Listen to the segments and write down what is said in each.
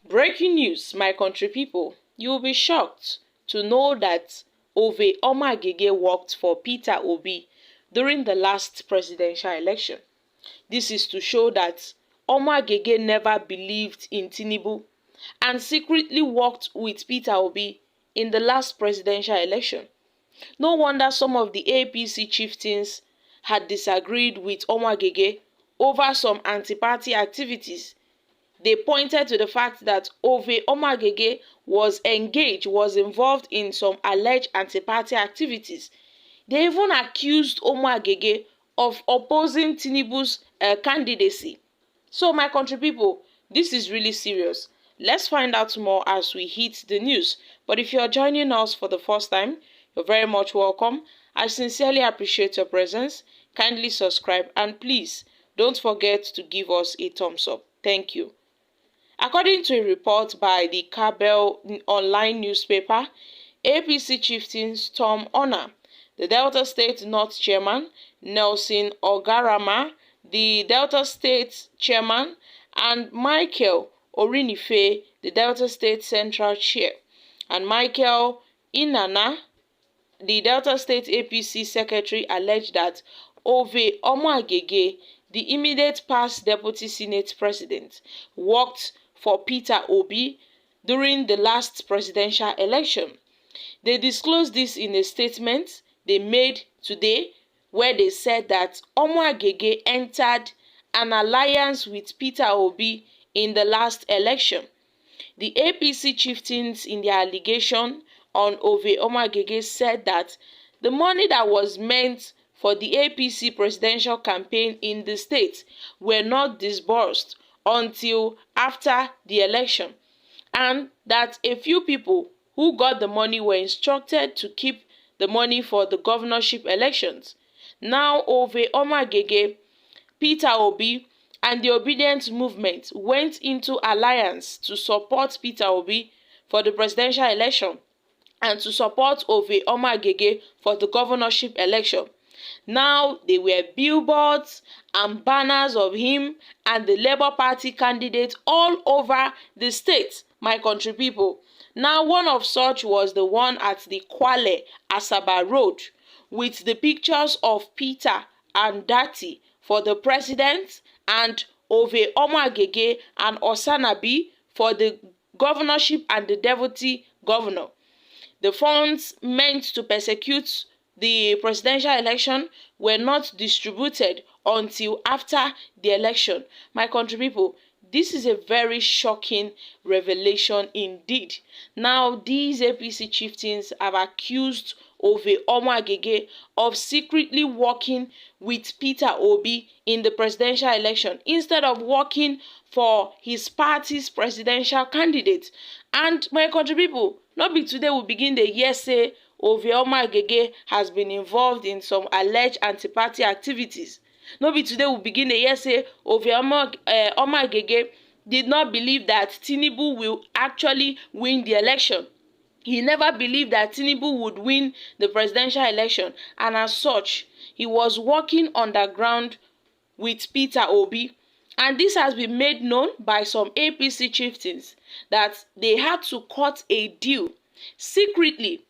Breaking news, my country people. You will be shocked to know that Omo-Agege worked for Peter Obi during the last presidential election. This is to show that Omo-Agege never believed in Tinubu and secretly worked with Peter Obi in the last presidential election. No wonder some of the APC chieftains had disagreed with Omo-Agege over some anti-party activities. They pointed to the fact that Omo-Agege was involved in some alleged anti-party activities. They even accused Omo-Agege of opposing Tinubu's candidacy. So, my country people, this is really serious. Let's find out more as we hit the news. But if you're joining us for the first time, you're very much welcome. I sincerely appreciate your presence. Kindly subscribe and please don't forget to give us a thumbs up. Thank you. According to a report by the Kabel online newspaper, APC Chieftains Tom Honor, the Delta State North Chairman, Nelson Ogarama, the Delta State Chairman, and Michael Orinife, the Delta State Central Chair, and Michael Inana, the Delta State APC Secretary, alleged that Omo-Agege, the immediate past Deputy Senate President, worked for Peter Obi during the last presidential election. They disclosed this in a statement they made today, where they said that Omo-Agege entered an alliance with Peter Obi in the last election. The APC chieftains, in their allegation on Omo-Agege, said that the money that was meant for the APC presidential campaign in the state were not disbursed until after the election, and that a few people who got the money were instructed to keep the money for the governorship elections. Now, Omo-Agege, Peter Obi, and the Obedience Movement went into alliance to support Peter Obi for the presidential election and to support Omo-Agege for the governorship election. Now, there were billboards and banners of him and the Labour Party candidate all over the state, my country people. Now, one of such was the one at the Kwale Asaba Road, with the pictures of Peter and Dati for the president and Omo-Agege and Osanabi for the governorship and the deputy governor. The funds meant to persecute the presidential election were not distributed until after the election. My country people, this is a very shocking revelation indeed. Now, these APC chieftains have accused Omo-Agege of secretly working with Peter Obi in the presidential election instead of working for his party's presidential candidate. And my country people, not be today we begin the year say Omo-Agege has been involved in some alleged anti-party activities. No be today we begin the year say Omo-Agege did not believe that Tinubu will actually win the election. He never believed that Tinubu would win the presidential election, and as such, he was working underground with Peter Obi. And this has been made known by some APC chieftains that they had to cut a deal secretly.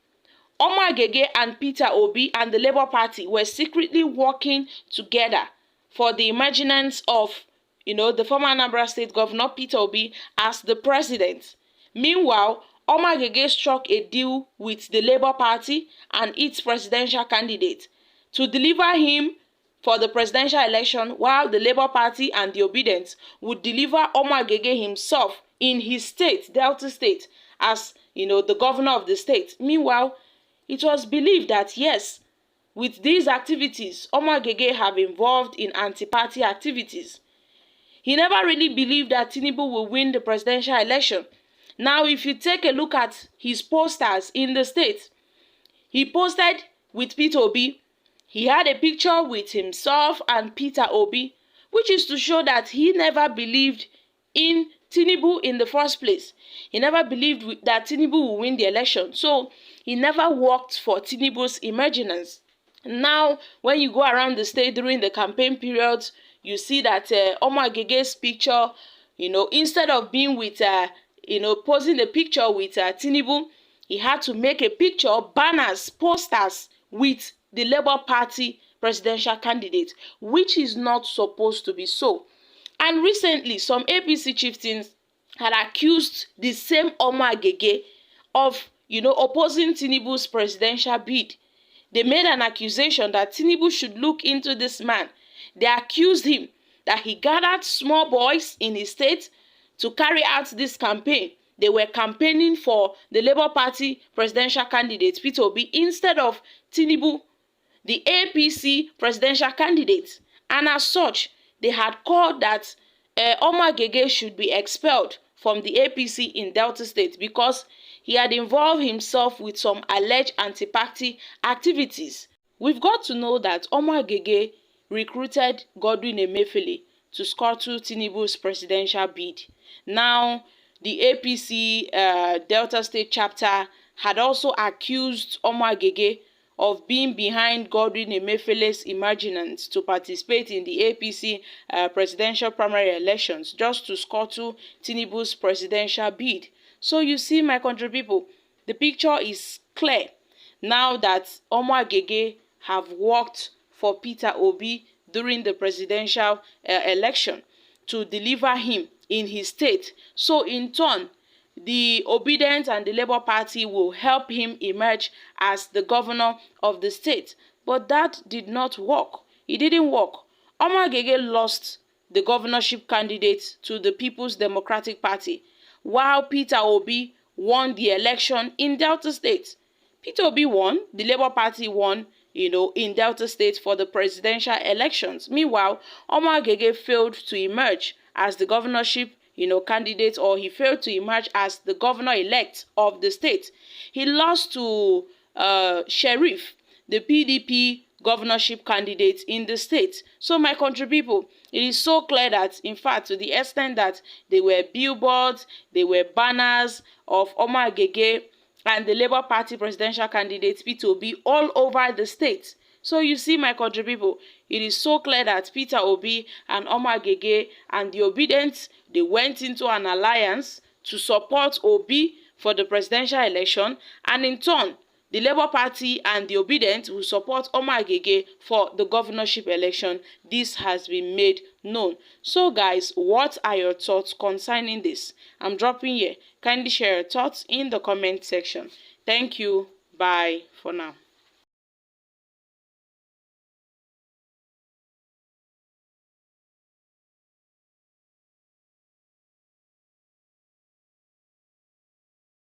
Omo-Agege and Peter Obi and the Labour Party were secretly working together for the emergence of, the former Anambra State Governor Peter Obi as the president. Meanwhile, Omo-Agege struck a deal with the Labour Party and its presidential candidate to deliver him for the presidential election, while the Labour Party and the Obedience would deliver Omo-Agege himself in his state, Delta State, as the governor of the state. Meanwhile, it was believed that yes, with these activities, Omo-Agege have involved in anti-party activities. He never really believed that Tinubu will win the presidential election. Now, if you take a look at his posters in the state, he posted with Peter Obi. He had a picture with himself and Peter Obi, which is to show that he never believed in Tinubu in the first place. He never believed that Tinubu will win the election. So he never worked for Tinubu's emergence. Now, when you go around the state during the campaign period, you see that Omo-Agege's picture, instead of being with posing a picture with Tinubu, he had to make a picture, banners, posters with the Labour Party presidential candidate, which is not supposed to be so. And recently, some APC chieftains had accused the same Omo-Agege of, opposing Tinubu's presidential bid. They made an accusation that Tinubu should look into this man. They accused him that he gathered small boys in his state to carry out this campaign. They were campaigning for the Labour Party presidential candidate, Peter Obi, instead of Tinubu, the APC presidential candidate. And as such, they had called that Omo-Agege should be expelled from the APC in Delta State because he had involved himself with some alleged anti-party activities. We've got to know that Omo-Agege recruited Godwin Emefiele to scuttle Tinubu's presidential bid. Now, the APC Delta State chapter had also accused Omo-Agege of being behind Godwin Emefiele's emergence to participate in the APC presidential primary elections just to scuttle Tinubu's presidential bid. So you see, my country people, the picture is clear now that Omo-Agege have worked for Peter Obi during the presidential election to deliver him in his state. So in turn, the Obedient and the Labour Party will help him emerge as the governor of the state. But that did not work. It didn't work. Omo-Agege lost the governorship candidate to the People's Democratic Party, while Peter Obi won the election in Delta State. Peter Obi won, the Labour Party won, in Delta State for the presidential elections. Meanwhile, Omo-Agege failed to emerge as the governorship candidate, or he failed to emerge as the governor-elect of the state. He lost to Sheriff, the PDP governorship candidate in the state. So my country people, it is so clear that, in fact, to the extent that there were billboards, there were banners of Omo-Agege and the Labour Party presidential candidate Peter Obi all over the state. So you see, my country people, it is so clear that Peter Obi and Omo-Agege and the Obedient, they went into an alliance to support Obi for the presidential election, and in turn, the Labour Party and the Obedient will support Omo-Agege for the governorship election. This has been made known. So guys, what are your thoughts concerning this? I'm dropping here. Kindly share your thoughts in the comment section. Thank you. Bye for now.